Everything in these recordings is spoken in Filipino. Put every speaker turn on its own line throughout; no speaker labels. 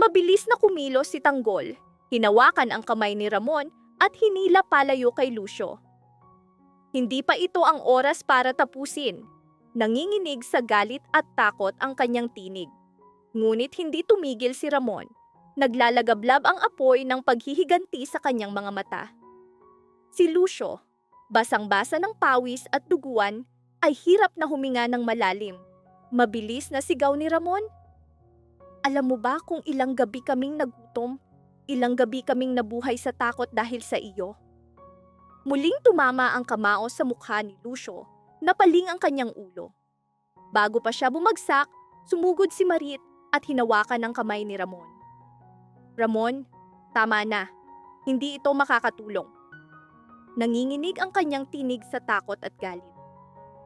Mabilis na kumilos si Tanggol, hinawakan ang kamay ni Ramon at hinila palayo kay Lucio. Hindi pa ito ang oras para tapusin. Nanginginig sa galit at takot ang kanyang tinig. Ngunit hindi tumigil si Ramon. Naglalagablab ang apoy ng paghihiganti sa kanyang mga mata. Si Lucio, basang-basa ng pawis at duguan, ay hirap na huminga ng malalim. Mabilis na sigaw ni Ramon, "Alam mo ba kung ilang gabi kaming nagutom? Ilang gabi kaming nabuhay sa takot dahil sa iyo?" Muling tumama ang kamao sa mukha ni Lucio, napaling ang kanyang ulo. Bago pa siya bumagsak, sumugod si Marit at hinawakan ang kamay ni Ramon. "Ramon, tama na. Hindi ito makakatulong." Nanginginig ang kanyang tinig sa takot at galit.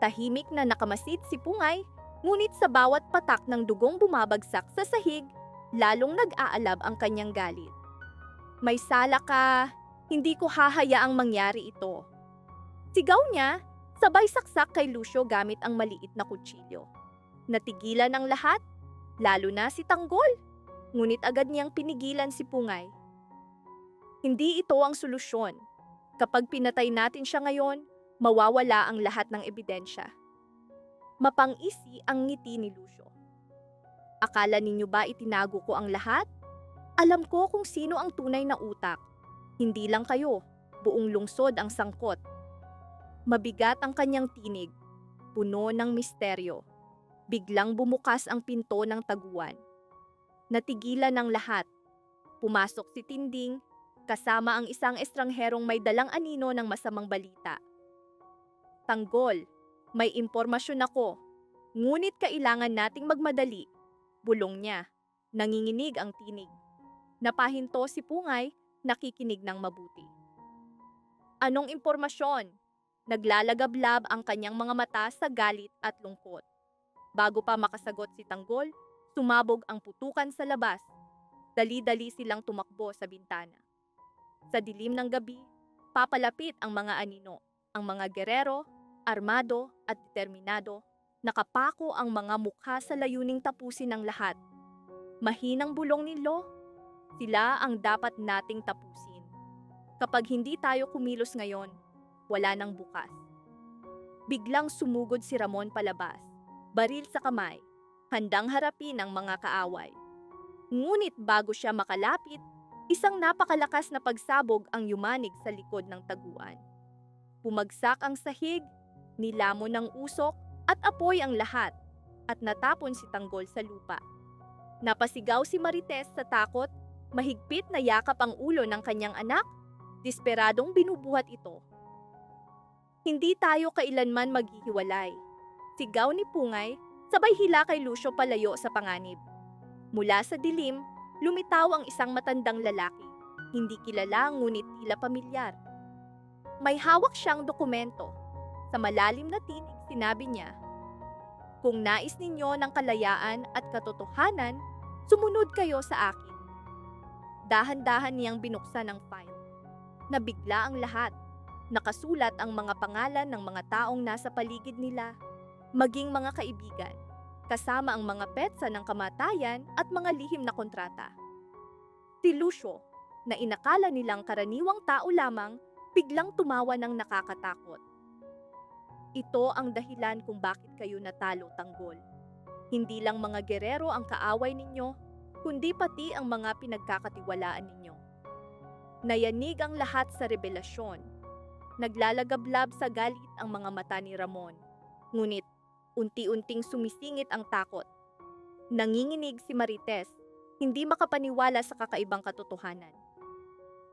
Tahimik na nakamasid si Pungay, ngunit sa bawat patak ng dugong bumabagsak sa sahig, lalong nag-aalab ang kanyang galit. "May sala ka, hindi ko hahayaang mangyari ito." Sigaw niya, sabay saksak kay Lucio gamit ang maliit na kutsilyo. Natigilan ang lahat, lalo na si Tanggol, ngunit agad niyang pinigilan si Pungay. Hindi ito ang solusyon. Kapag pinatay natin siya ngayon, mawawala ang lahat ng ebidensya. Mapang-isi ang ngiti ni Lucio. "Akala ninyo ba itinago ko ang lahat? Alam ko kung sino ang tunay na utak. Hindi lang kayo, buong lungsod ang sangkot." Mabigat ang kanyang tinig, puno ng misteryo. Biglang bumukas ang pinto ng taguan. Natigilan ang lahat. Pumasok si Tinding, kasama ang isang estrangherong may dalang anino ng masamang balita. "Tanggol, may impormasyon ako, ngunit kailangan nating magmadali," bulong niya. Nanginginig ang tinig. Napahinto si Pungay, nakikinig ng mabuti. "Anong impormasyon?" Naglalagablab ang kanyang mga mata sa galit at lungkot. Bago pa makasagot si Tanggol, sumabog ang putukan sa labas. Dali-dali silang tumakbo sa bintana. Sa dilim ng gabi, papalapit ang mga anino, ang mga gerero, armado at determinado. Nakapako ang mga mukha sa layuning tapusin ang lahat. Mahinang bulong ni Lo, "Sila ang dapat nating tapusin. Kapag hindi tayo kumilos ngayon, wala nang bukas." Biglang sumugod si Ramon palabas, baril sa kamay, handang harapin ang mga kaaway. Ngunit bago siya makalapit, isang napakalakas na pagsabog ang yumanig sa likod ng taguan. Bumagsak ang sahig, nilamon ng usok at apoy ang lahat, at natapon si Tanggol sa lupa. Napasigaw si Marites sa takot, mahigpit na yakap ang ulo ng kanyang anak, desperadong binubuhat ito. "Hindi tayo kailanman maghihiwalay," sigaw ni Pungay, sabay hila kay Lucio palayo sa panganib. Mula sa dilim, lumitaw ang isang matandang lalaki, hindi kilala ngunit tila pamilyar. May hawak siyang dokumento. Sa malalim na tinig sinabi niya, "Kung nais ninyo ng kalayaan at katotohanan, sumunod kayo sa akin." Dahan-dahan niyang binuksan ang file. Nabigla ang lahat. Nakasulat ang mga pangalan ng mga taong nasa paligid nila, maging mga kaibigan, kasama ang mga petsa ng kamatayan at mga lihim na kontrata. Si Lucio, na inakala nilang karaniwang tao lamang, biglang tumawa ng nakakatakot. "Ito ang dahilan kung bakit kayo natalo, Tanggol. Hindi lang mga gerero ang kaaway ninyo, kundi pati ang mga pinagkakatiwalaan ninyo." Nayanig ang lahat sa revelasyon. Naglalagablab sa galit ang mga mata ni Ramon. Ngunit unti-unting sumisingit ang takot. Nanginginig si Marites, hindi makapaniwala sa kakaibang katotohanan.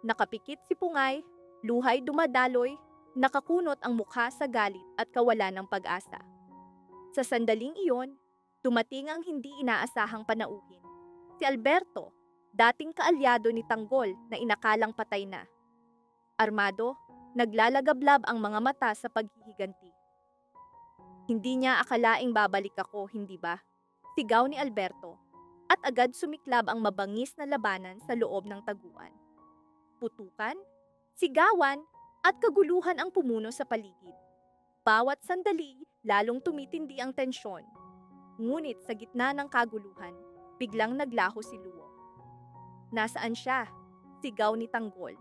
Nakapikit si Pungay, luhay dumadaloy, nakakunot ang mukha sa galit at kawalan ng pag-asa. Sa sandaling iyon, dumating ang hindi inaasahang panauhin. Si Alberto, dating kaalyado ni Tanggol na inakalang patay na. Armado, naglalagablab ang mga mata sa paghihiganti. "Hindi niya akalaing babalik ako, hindi ba?" sigaw ni Alberto, at agad sumiklab ang mabangis na labanan sa loob ng taguan. Putukan, sigawan, at kaguluhan ang pumuno sa paligid. Bawat sandali, lalong tumitindi ang tensyon. Ngunit sa gitna ng kaguluhan, biglang naglaho si Luo. Nasaan siya? Sigaw ni Tanggol.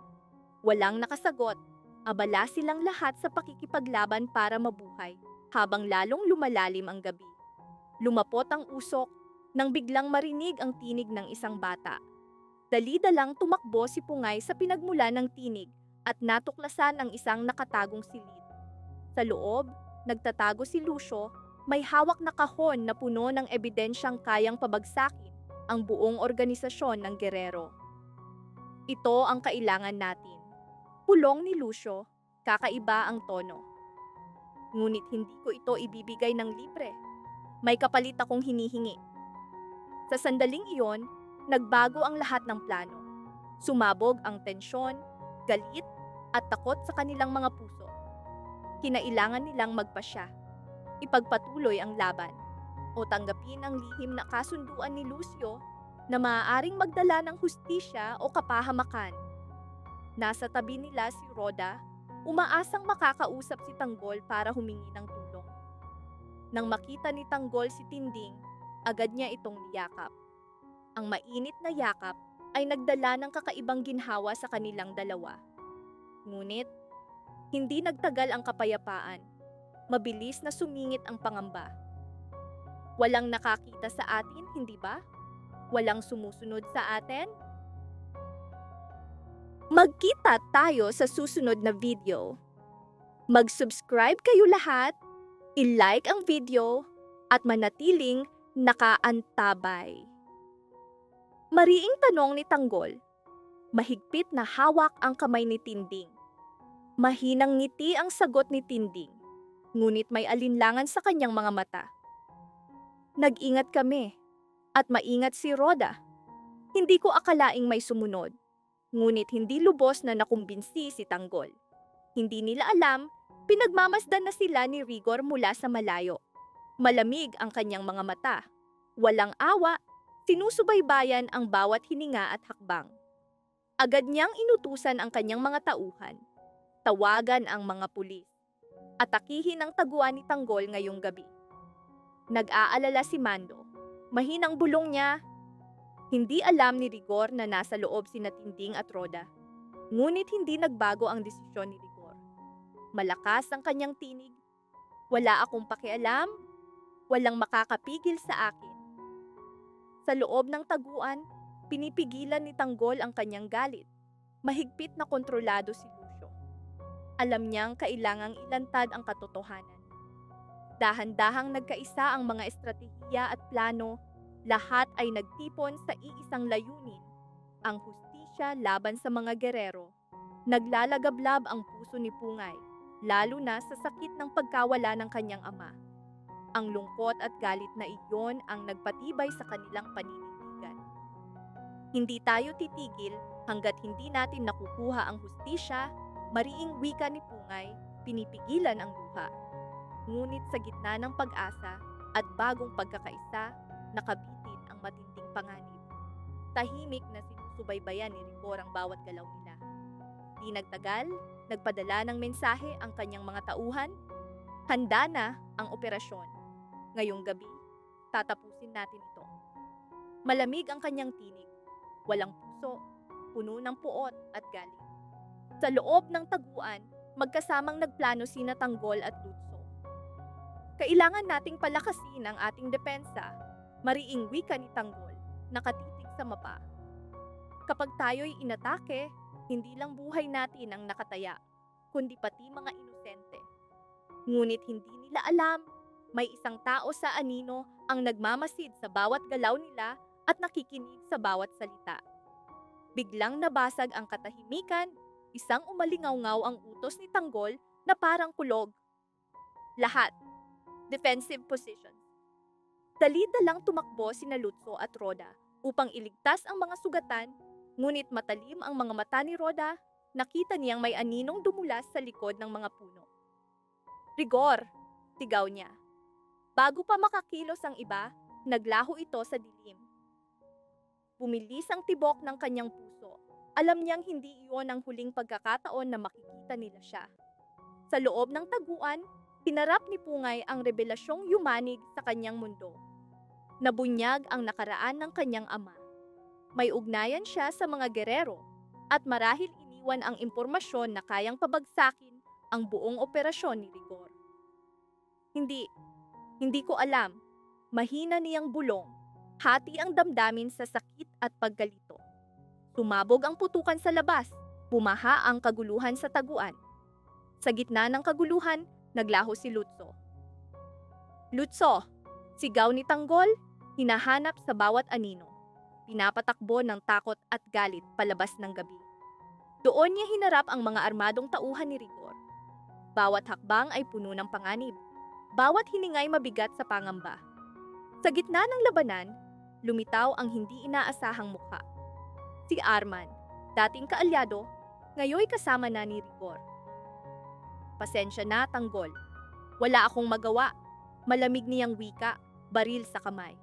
Walang nakasagot. Abala silang lahat sa pakikipaglaban para mabuhay, habang lalong lumalalim ang gabi. Lumapot ang usok nang biglang marinig ang tinig ng isang bata. Dali-dalang tumakbo si Pungay sa pinagmula ng tinig at natuklasan ang isang nakatagong silid. Sa loob, nagtatago si Lucio, may hawak na kahon na puno ng ebidensyang kayang pabagsakin ang buong organisasyon ng Guerrero. Ito ang kailangan natin. Pulong ni Lucio, kakaiba ang tono. Ngunit hindi ko ito ibibigay ng libre. May kapalit akong hinihingi. Sa sandaling iyon, nagbago ang lahat ng plano. Sumabog ang tensyon, galit, at takot sa kanilang mga puso. Kinailangan nilang magpasya. Ipagpatuloy ang laban o tanggapin ang lihim na kasunduan ni Lucio na maaaring magdala ng hustisya o kapahamakan. Nasa tabi nila si Roda, umaasang makakausap si Tanggol para humingi ng tulong. Nang makita ni Tanggol si Tinding, agad niya itong niyakap. Ang mainit na yakap ay nagdala ng kakaibang ginhawa sa kanilang dalawa. Ngunit, hindi nagtagal ang kapayapaan. Mabilis na sumingit ang pangamba. Walang nakakita sa atin, hindi ba? Walang sumusunod sa atin? Magkita tayo sa susunod na video. Mag-subscribe kayo lahat, i-like ang video, at manatiling nakaantabay. Mariing tanong ni Tanggol. Mahigpit na hawak ang kamay ni Tinding. Mahinang ngiti ang sagot ni Tinding, ngunit may alinlangan sa kanyang mga mata. Nag-ingat kami, at maingat si Roda. Hindi ko akalaing may sumunod, ngunit hindi lubos na nakumbinsi si Tanggol. Hindi nila alam, pinagmamasdan na sila ni Rigor mula sa malayo. Malamig ang kanyang mga mata. Walang awa, sinusubaybayan ang bawat hininga at hakbang. Agad niyang inutusan ang kanyang mga tauhan. Tawagan ang mga pulis. Atakihin ang taguan ni Tanggol ngayong gabi. Nag-aalala si Mando. Mahinang bulong niya. Hindi alam ni Rigor na nasa loob sina Tinding at Roda. Ngunit hindi nagbago ang desisyon ni Rigor. Malakas ang kanyang tinig. Wala akong pakialam. Walang makakapigil sa akin. Sa loob ng taguan, pinipigilan ni Tanggol ang kanyang galit. Mahigpit na kontrolado si Lucio. Alam niyang kailangang ilantad ang katotohanan. Dahan-dahang nagkaisa ang mga estratehiya at plano, lahat ay nagtipon sa iisang layunin, ang hustisya laban sa mga Guerrero. Naglalagablab ang puso ni Pungay, lalo na sa sakit ng pagkawala ng kanyang ama. Ang lungkot at galit na iyon ang nagpatibay sa kanilang paninindigan. Hindi tayo titigil hanggat hindi natin nakukuha ang hustisya. Mariing wika ni Pungay, pinipigilan ang luha. Ngunit sa gitna ng pag-asa at bagong pagkakaisa, nakabitin ang matinding panganib. Tahimik na sinusubaybayan ni Rigor ang bawat galaw nila. Di nagtagal, nagpadala ng mensahe ang kanyang mga tauhan. Handa na ang operasyon. Ngayong gabi, tatapusin natin ito. Malamig ang kanyang tinig. Walang puso, puno ng puot at galit. Sa loob ng taguan, magkasamang nagplano sina Tanggol at Lutso. Kailangan nating palakasin ang ating depensa, mariing wika ni Tanggol, nakatitig sa mapa. Kapag tayo'y inatake, hindi lang buhay natin ang nakataya, kundi pati mga inosente. Ngunit hindi nila alam, may isang tao sa anino ang nagmamasid sa bawat galaw nila at nakikinig sa bawat salita. Biglang nabasag ang katahimikan. Isang umalingaw-ngaw ang utos ni Tanggol na parang kulog. Lahat. Defensive positions. Dali-dalang tumakbo sina Lutso at Roda upang iligtas ang mga sugatan, ngunit matalim ang mga mata ni Roda, nakita niyang may aninong dumulas sa likod ng mga puno. Rigor! Sigaw niya. Bago pa makakilos ang iba, naglaho ito sa dilim. Bumilis ang tibok ng kanyang puso. Alam niyang hindi iyon ang huling pagkakataon na makikita nila siya. Sa loob ng taguan, pinarap ni Pungay ang rebelasyong yumanig sa kanyang mundo. Nabunyag ang nakaraan ng kanyang ama. May ugnayan siya sa mga gerero at marahil iniwan ang impormasyon na kayang pabagsakin ang buong operasyon ni Rigor. Hindi ko alam. Mahina niyang bulong. Hati ang damdamin sa sakit at paggalito. Sumabog ang putukan sa labas. Bumaha ang kaguluhan sa taguan. Sa gitna ng kaguluhan, naglaho si Lutso. Lutso! Sigaw ni Tanggol, hinahanap sa bawat anino. Pinapatakbo ng takot at galit palabas ng gabi. Doon niya hinarap ang mga armadong tauhan ni Rigor. Bawat hakbang ay puno ng panganib. Bawat hiningay mabigat sa pangamba. Sa gitna ng labanan, lumitaw ang hindi inaasahang mukha. Si Arman, dating kaalyado, ngayoy kasama na ni Rigor. Pasensya na, Tanggol. Wala akong magawa. Malamig niyang wika, baril sa kamay.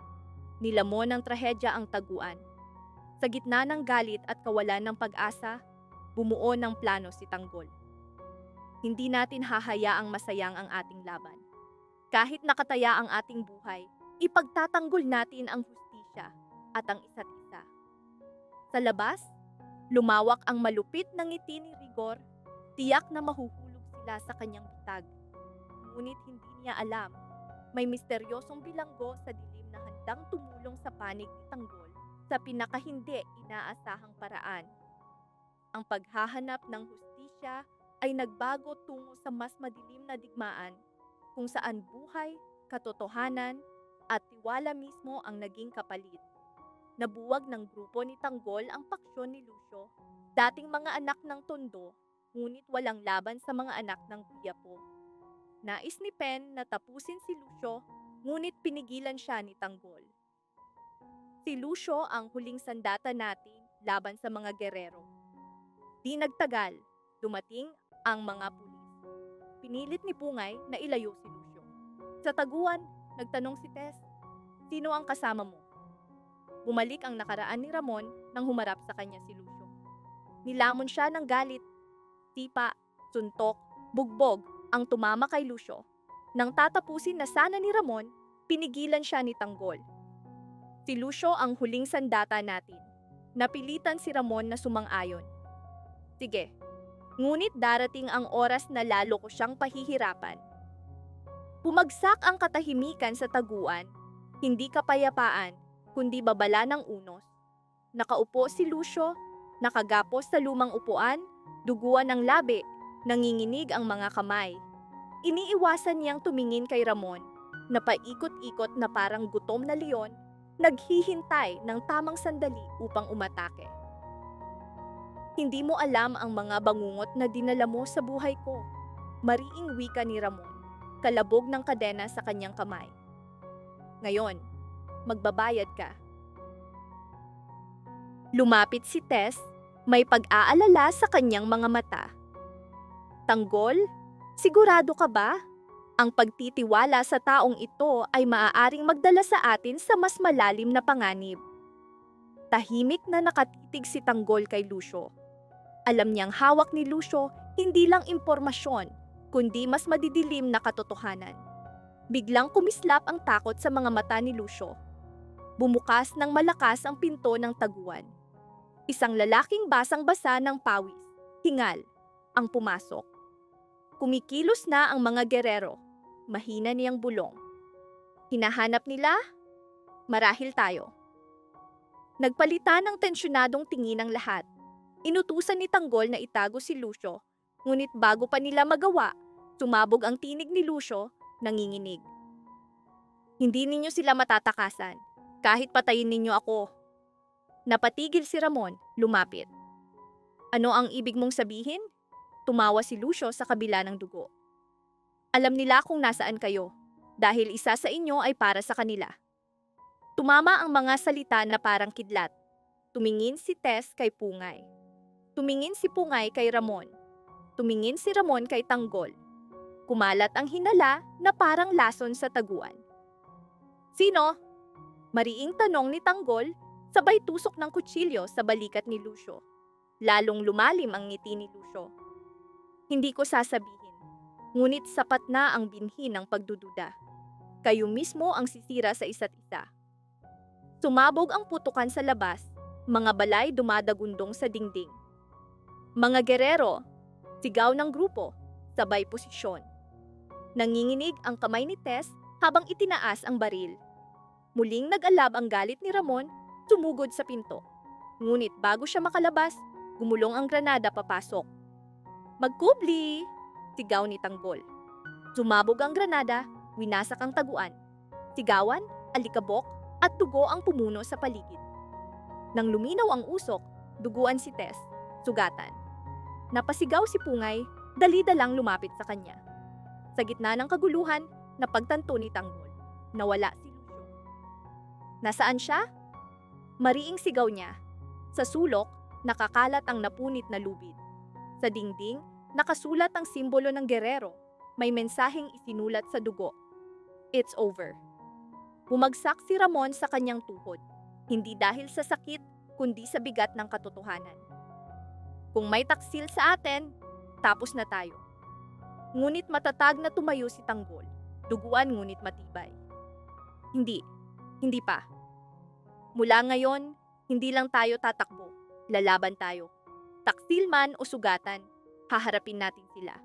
Nilamon ng trahedya ang taguan. Sa gitna ng galit at kawalan ng pag-asa, bumuo ng plano si Tanggol. Hindi natin hahayaang masayang ang ating laban. Kahit nakataya ang ating buhay, ipagtatanggol natin ang hustisya at ang isa't isa. Sa labas, lumawak ang malupit na ngiti ni Rigor, tiyak na mahuhulog sila sa kanyang bitag. Ngunit hindi niya alam, may misteryosong bilanggo sa dilim na handang tumulong sa panig ni Tanggol sa pinakahindi inaasahang paraan. Ang paghahanap ng hustisya ay nagbago tungo sa mas madilim na digmaan kung saan buhay, katotohanan, at tiwala mismo ang naging kapalit. Nabuwag ng grupo ni Tanggol ang paksyon ni Lucio, dating mga anak ng Tondo, ngunit walang laban sa mga anak ng Quiapo. Nais ni Pen na tapusin si Lucio, ngunit pinigilan siya ni Tanggol. Si Lucio ang huling sandata natin laban sa mga gerero. Di nagtagal, dumating ang mga pulis. Pinilit ni Pungay na ilayo si Lucio. Sa taguan, nagtanong si Tess, "Sino ang kasama mo?" Bumalik ang nakaraan ni Ramon nang humarap sa kanya si Lucio. Nilamon siya ng galit, sipa, suntok, bugbog ang tumama kay Lucio. Nang tatapusin na sana ni Ramon, pinigilan siya ni Tanggol. Si Lucio ang huling sandata natin. Napilitan si Ramon na sumang-ayon. Sige, ngunit darating ang oras na lalo ko siyang pahihirapan. Bumagsak ang katahimikan sa taguan, hindi kapayapaan, kundi babala ng unos. Nakaupo si Lucio, nakagapos sa lumang upuan, duguan ng labi, nanginginig ang mga kamay. Iniiwasan niyang tumingin kay Ramon, na paikot-ikot na parang gutom na leon, naghihintay ng tamang sandali upang umatake. Hindi mo alam ang mga bangungot na dinala mo sa buhay ko. Mariing wika ni Ramon, kalabog ng kadena sa kanyang kamay. Ngayon, magbabayad ka. Lumapit si Tess, may pag-aalala sa kanyang mga mata. Tanggol, sigurado ka ba? Ang pagtitiwala sa taong ito ay maaaring magdala sa atin sa mas malalim na panganib. Tahimik na nakatitig si Tanggol kay Lucio. Alam niyang hawak ni Lucio hindi lang impormasyon, kundi mas madidilim na katotohanan. Biglang kumislap ang takot sa mga mata ni Lucio. Bumukas ng malakas ang pinto ng taguan. Isang lalaking basang-basa ng pawis, hingal, ang pumasok. Kumikilos na ang mga gerero, mahina niyang bulong. Hinahanap nila? Marahil tayo. Nagpalitan ng tensyonadong tingin ng lahat. Inutusan ni Tanggol na itago si Lucio, ngunit bago pa nila magawa, sumabog ang tinig ni Lucio, nanginginig. Hindi ninyo sila matatakasan, kahit patayin ninyo ako. Napatigil si Ramon, lumapit. Ano ang ibig mong sabihin? Tumawa si Lucio sa kabila ng dugo. Alam nila kung nasaan kayo, dahil isa sa inyo ay para sa kanila. Tumama ang mga salita na parang kidlat. Tumingin si Tess kay Pungay. Tumingin si Pungay kay Ramon. Tumingin si Ramon kay Tanggol. Kumalat ang hinala na parang lason sa taguan. Sino? Mariing tanong ni Tanggol, sabay tusok ng kutsilyo sa balikat ni Lucio. Lalong lumalim ang ngiti ni Lucio. Hindi ko sasabihin, ngunit sapat na ang binhi ng pagdududa. Kayo mismo ang sisira sa isa't isa. Sumabog ang putukan sa labas, Mga balay dumadagundong sa dingding. Mga gerero, sigaw ng grupo, sabay posisyon. Nanginginig ang kamay ni Tess habang itinaas ang baril. Muling nag-alab ang galit ni Ramon, sumugod sa pinto. Ngunit bago siya makalabas, gumulong ang granada papasok. Magkubli! Sigaw ni Tanggol. Sumabog ang granada, winasak ang taguan. Sigawan, alikabok, at dugo ang pumuno sa paligid. Nang luminaw ang usok, duguan si Tess, sugatan. Napasigaw si Pungay, dali-dalang lumapit sa kanya. Sa gitna ng kaguluhan, napagtanto ni Tanggol. Nawala si Lucio. Nasaan siya? Mariing sigaw niya. Sa sulok, nakakalat ang napunit na lubid. Sa dingding, nakasulat ang simbolo ng gerero. May mensaheng isinulat sa dugo. It's over. Bumagsak si Ramon sa kanyang tuhod. Hindi dahil sa sakit, kundi sa bigat ng katotohanan. Kung may taksil sa atin, tapos na tayo. Ngunit matatag na tumayo si Tanggol. Duguan ngunit matibay. Hindi pa. Mula ngayon, hindi lang tayo tatakbo. Lalaban tayo. Taksil man o sugatan, haharapin natin sila.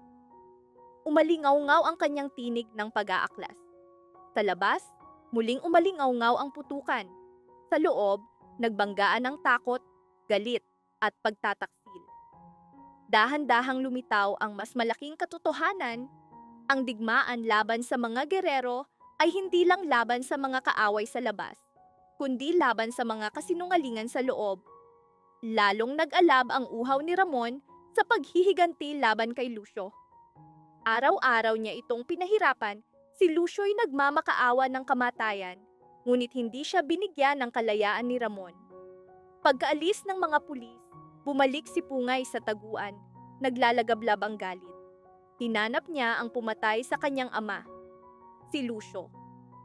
Umalingaw-ngaw ang kanyang tinig ng pag-aaklas. Sa labas, muling umalingaw-ngaw ang putukan. Sa loob, nagbanggaan ang takot, galit, at pagtataksil. Dahan-dahang lumitaw ang mas malaking katotohanan. Ang digmaan laban sa mga gerero ay hindi lang laban sa mga kaaway sa labas, kundi laban sa mga kasinungalingan sa loob. Lalong nag-alab ang uhaw ni Ramon sa paghihiganti laban kay Lucio. Araw-araw niya itong pinahirapan, si Lucio'y nagmamakaawa ng kamatayan, ngunit hindi siya binigyan ng kalayaan ni Ramon. Pagkaalis ng mga pulis, bumalik si Pungay sa taguan, naglalagablab ang galit. Hinanap niya ang pumatay sa kanyang ama, si Lucio.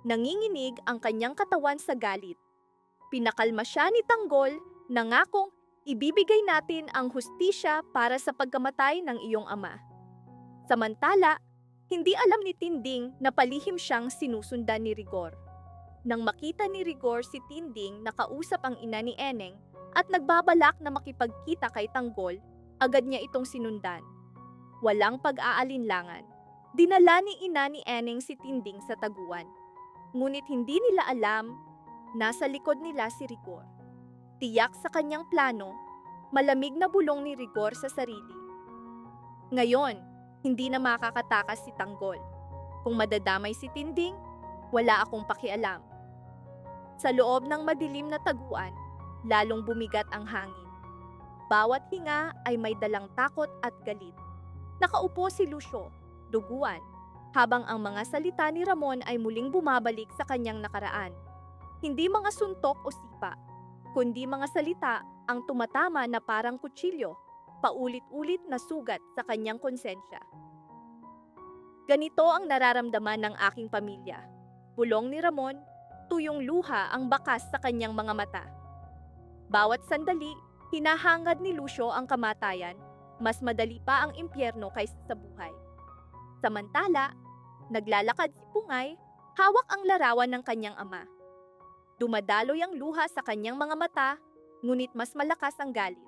Nanginginig ang kanyang katawan sa galit. Pinakalma siya ni Tanggol, nangakong ibibigay natin ang hustisya para sa pagkamatay ng iyong ama. Samantala, hindi alam ni Tinding na palihim siyang sinusundan ni Rigor. Nang makita ni Rigor si Tinding nakausap ang ina ni Eneng at nagbabalak na makipagkita kay Tanggol, agad niya itong sinundan. Walang pag-aalinlangan. Dinala ni ina ni Eneng si Tinding sa taguan. Ngunit hindi nila alam, nasa likod nila si Rigor. Tiyak sa kanyang plano, malamig na bulong ni Rigor sa sarili. Ngayon, hindi na makakatakas si Tanggol. Kung madadamay si Tinding, wala akong pakialam. Sa loob ng madilim na taguan, lalong bumigat ang hangin. Bawat hinga ay may dalang takot at galit. Nakaupo si Lucio, duguan, habang ang mga salita ni Ramon ay muling bumabalik sa kanyang nakaraan. Hindi mga suntok o sipa, kundi mga salita ang tumatama na parang kutsilyo, paulit-ulit na sugat sa kanyang konsensya. Ganito ang nararamdaman ng aking pamilya. Bulong ni Ramon, tuyong luha ang bakas sa kanyang mga mata. Bawat sandali, hinahangad ni Lucio ang kamatayan, mas madali pa ang impyerno kaysa sa buhay. Samantala, naglalakad si Pungay, hawak ang larawan ng kanyang ama. Dumadaloy ang luha sa kanyang mga mata, ngunit mas malakas ang galit.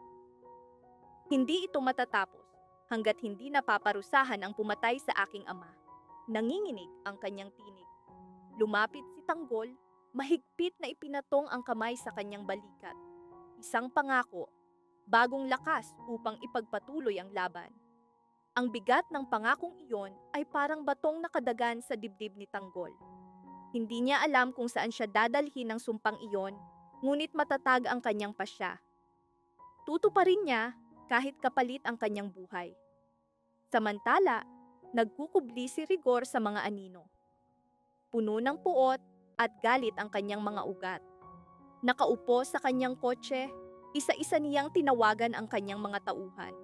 Hindi ito matatapos hanggat hindi napaparusahan ang pumatay sa aking ama. Nanginginig ang kanyang tinig. Lumapit si Tanggol, mahigpit na ipinatong ang kamay sa kanyang balikat. Isang pangako, bagong lakas upang ipagpatuloy ang laban. Ang bigat ng pangakong iyon ay parang batong nakadagan sa dibdib ni Tanggol. Hindi niya alam kung saan siya dadalhin ng sumpang iyon, ngunit matatag ang kanyang pasya. Tutuparin niya kahit kapalit ang kanyang buhay. Samantala, nagkukubli si Rigor sa mga anino. Puno ng puot at galit ang kanyang mga ugat. Nakaupo sa kanyang kotse, isa-isa niyang tinawagan ang kanyang mga tauhan.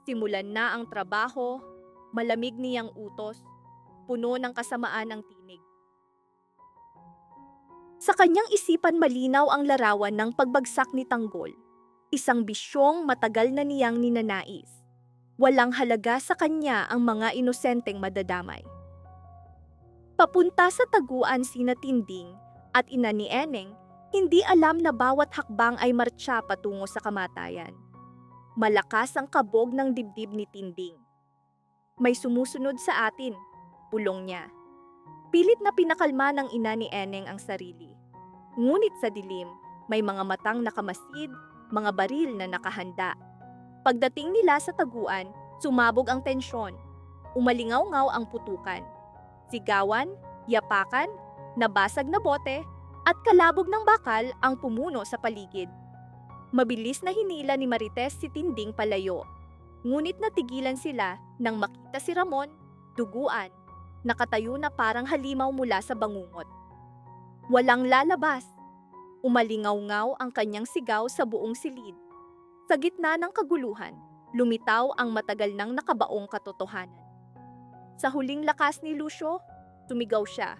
Simulan na ang trabaho, malamig niyang utos, puno ng kasamaan ang tinig. Sa kanyang isipan malinaw ang larawan ng pagbagsak ni Tanggol. Isang bisyong matagal na niyang ninanais. Walang halaga sa kanya ang mga inosenteng madadamay. Papunta sa taguan sina Tinding at ina ni Eneng, Hindi alam na bawat hakbang ay martsa patungo sa kamatayan. Malakas ang kabog ng dibdib ni Tinding. May sumusunod sa atin, bulong niya. Pilit na pinakalma ng ina ni Eneng ang sarili. Ngunit sa dilim, may mga matang nakamasid, mga baril na nakahanda. Pagdating nila sa taguan, sumabog ang tensyon. Umalingaw-ngaw ang putukan. Sigawan, yapakan, nabasag na bote, at kalabog ng bakal ang pumuno sa paligid. Mabilis na hinila ni Marites si Tinding palayo. Ngunit natigilan sila nang makita si Ramon, duguan, nakatayo na parang halimaw mula sa bangungot. Walang lalabas. Umalingaw-ngaw ang kanyang sigaw sa buong silid. Sa gitna ng kaguluhan, lumitaw ang matagal nang nakabaong katotohanan. Sa huling lakas ni Lucio, sumigaw siya.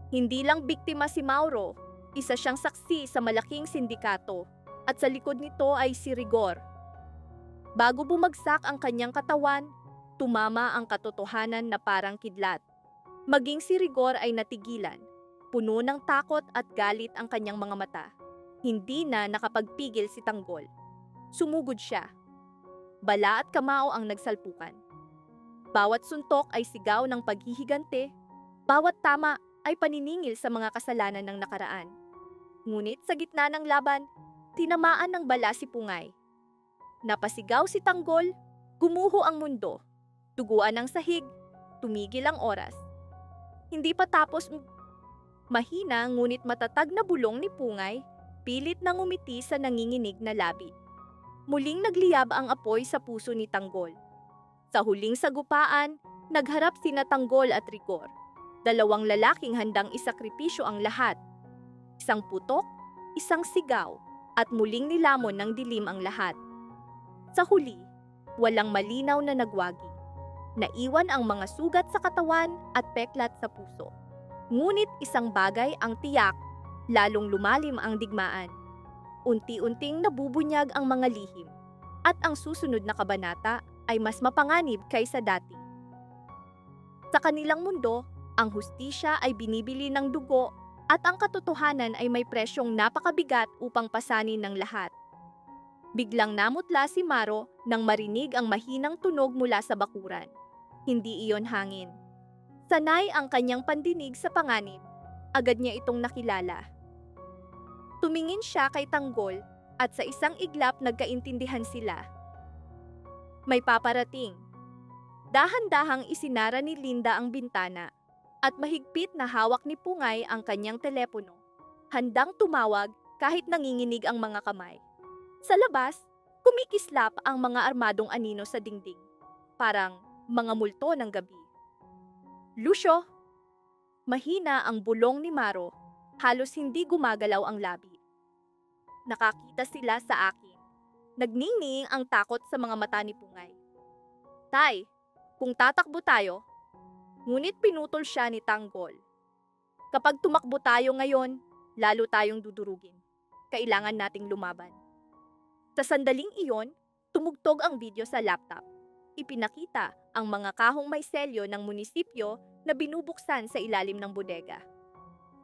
Hindi lang biktima si Mauro, isa siyang saksi sa malaking sindikato, at sa likod nito ay si Rigor. Bago bumagsak ang kanyang katawan, tumama ang katotohanan na parang kidlat. Maging si Rigor ay natigilan, puno ng takot at galit ang kanyang mga mata. Hindi na nakapagpigil si Tanggol. Sumugod siya. Bala at kamao ang nagsalpukan. Bawat suntok ay sigaw ng paghihigante, bawat tama ay paniningil sa mga kasalanan ng nakaraan. Ngunit sa gitna ng laban, tinamaan ng bala si Pungay. Napasigaw si Tanggol, gumuho ang mundo, duguan ang sahig, tumigil ang oras. Hindi pa tapos, mahina ngunit matatag na bulong ni Pungay, pilit nang umiti sa nanginginig na labi. Muling nagliyab ang apoy sa puso ni Tanggol. Sa huling sagupaan, nagharap sina Tanggol at Rigor. Dalawang lalaking handang isakripisyo ang lahat. Isang putok, isang sigaw, at muling nilamon ng dilim ang lahat. Sa huli, walang malinaw na nagwagi. Naiwan ang mga sugat sa katawan at peklat sa puso. Ngunit isang bagay ang tiyak, lalong lumalim ang digmaan. Unti-unting nabubunyag ang mga lihim, at ang susunod na kabanata ay mas mapanganib kaysa dati. Sa kanilang mundo, ang hustisya ay binibili ng dugo at ang katotohanan ay may presyong napakabigat upang pasanin ng lahat. Biglang namutla si Maro nang marinig ang mahinang tunog mula sa bakuran. Hindi iyon hangin. Sanay ang kanyang pandinig sa panganib, agad niya itong nakilala. Tumingin siya kay Tanggol at sa isang iglap nagkaintindihan sila. May paparating. Dahan-dahang isinara ni Linda ang bintana at mahigpit na hawak ni Pungay ang kanyang telepono. Handang tumawag kahit nanginginig ang mga kamay. Sa labas, kumikislap ang mga armadong anino sa dingding. Parang mga multo ng gabi. Lucio! Mahina ang bulong ni Maro, halos hindi gumagalaw ang labi. Nakakita sila sa akin. Nagningning ang takot sa mga mata ni Pungay. Tay, kung tatakbo tayo, ngunit pinutol siya ni Tanggol. Kapag tumakbo tayo ngayon, lalo tayong dudurugin. Kailangan nating lumaban. Sa sandaling iyon, tumugtog ang video sa laptop. Ipinakita ang mga kahong may selyo ng munisipyo na binubuksan sa ilalim ng bodega.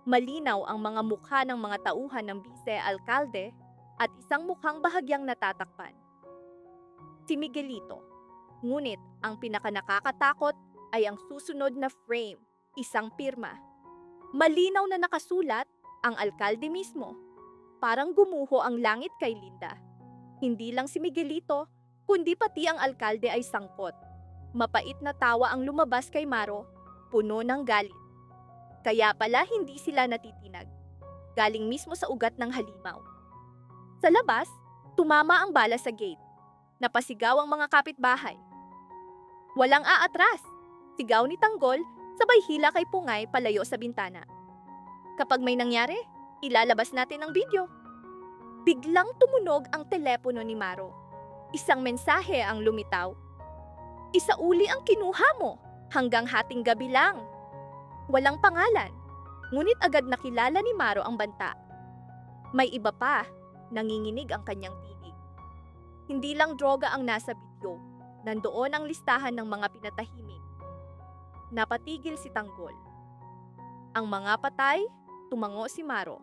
Malinaw ang mga mukha ng mga tauhan ng bise-alkalde at isang mukhang bahagyang natatakpan. Si Miguelito. Ngunit ang pinakanakakatakot ay ang susunod na frame, isang pirma. Malinaw na nakasulat ang alkalde mismo. Parang gumuho ang langit kay Linda. Hindi lang si Miguelito, kundi pati ang alkalde ay sangkot. Mapait na tawa ang lumabas kay Maro, puno ng galit. Kaya pala hindi sila natitinag. Galing mismo sa ugat ng halimaw. Sa labas, tumama ang bala sa gate. Napasigaw ang mga kapitbahay. Walang aatras! Sigaw ni Tanggol, sabay hila kay Pungay palayo sa bintana. Kapag may nangyari, ilalabas natin ang video. Biglang tumunog ang telepono ni Maro. Isang mensahe ang lumitaw. Isauli ang kinuha mo, hanggang hating gabi lang. Walang pangalan, ngunit agad nakilala ni Maro ang banta. May iba pa, nanginginig ang kanyang tinig. Hindi lang droga ang nasa video, nandoon ang listahan ng mga pinatahimik. Napatigil si Tanggol. Ang mga patay, tumango si Maro.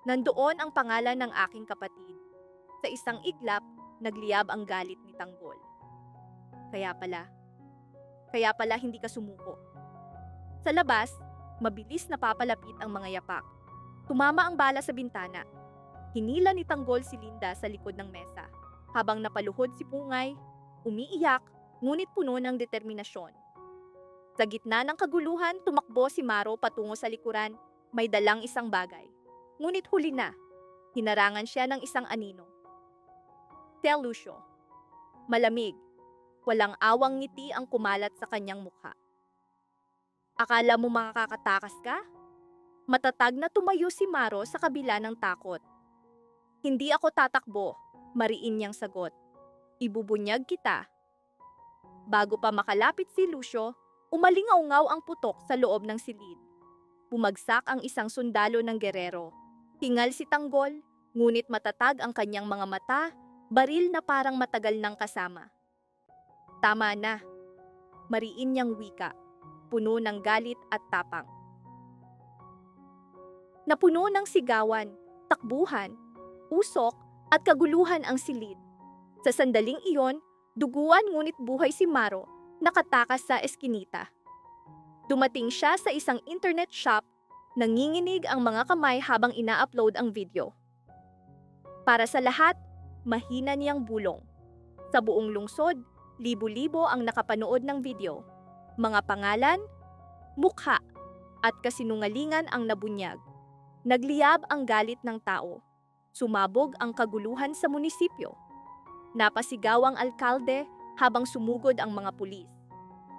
Nandoon ang pangalan ng aking kapatid. Sa isang iglap, nagliyab ang galit ni Tanggol. Kaya pala hindi ka sumuko. Sa labas, mabilis na papalapit ang mga yapak. Tumama ang bala sa bintana. Hinila ni Tanggol si Linda sa likod ng mesa, habang napaluhod si Pungay, umiiyak, ngunit puno ng determinasyon. Sa gitna ng kaguluhan, tumakbo si Maro patungo sa likuran, may dalang isang bagay. Ngunit huli na, hinarangan siya ng isang anino. Tell Lucio. Malamig, walang awang ngiti ang kumalat sa kanyang mukha. Akala mo makakatakas ka? Matatag na tumayo si Maro sa kabila ng takot. Hindi ako tatakbo, mariin niyang sagot. Ibubunyag kita. Bago pa makalapit si Lucio, umalingaw-ngaw ang putok sa loob ng silid. Bumagsak ang isang sundalo ng gerero. Hingal si Tanggol, ngunit matatag ang kanyang mga mata, baril na parang matagal nang kasama. Tama na. Mariin niyang wika, puno ng galit at tapang. Napuno ng sigawan, takbuhan, usok at kaguluhan ang silid. Sa sandaling iyon, duguan ngunit buhay si Maro, nakatakas sa eskinita. Dumating siya sa isang internet shop, nanginginig ang mga kamay habang ina-upload ang video. Para sa lahat, mahina niyang bulong. Sa buong lungsod, libo-libo ang nakapanood ng video. Mga pangalan, mukha, at kasinungalingan ang nabunyag. Nagliyab ang galit ng tao. Sumabog ang kaguluhan sa munisipyo. Napasigaw ang alkalde habang sumugod ang mga pulis.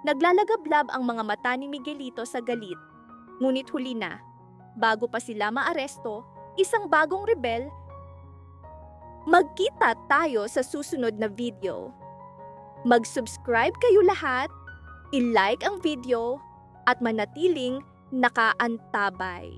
Naglalagablab ang mga mata ni Miguelito sa galit. Ngunit huli na, bago pa sila maaresto, isang bagong rebel. Magkita tayo sa susunod na video. Mag-subscribe kayo lahat, i-like ang video, at manatiling nakaantabay.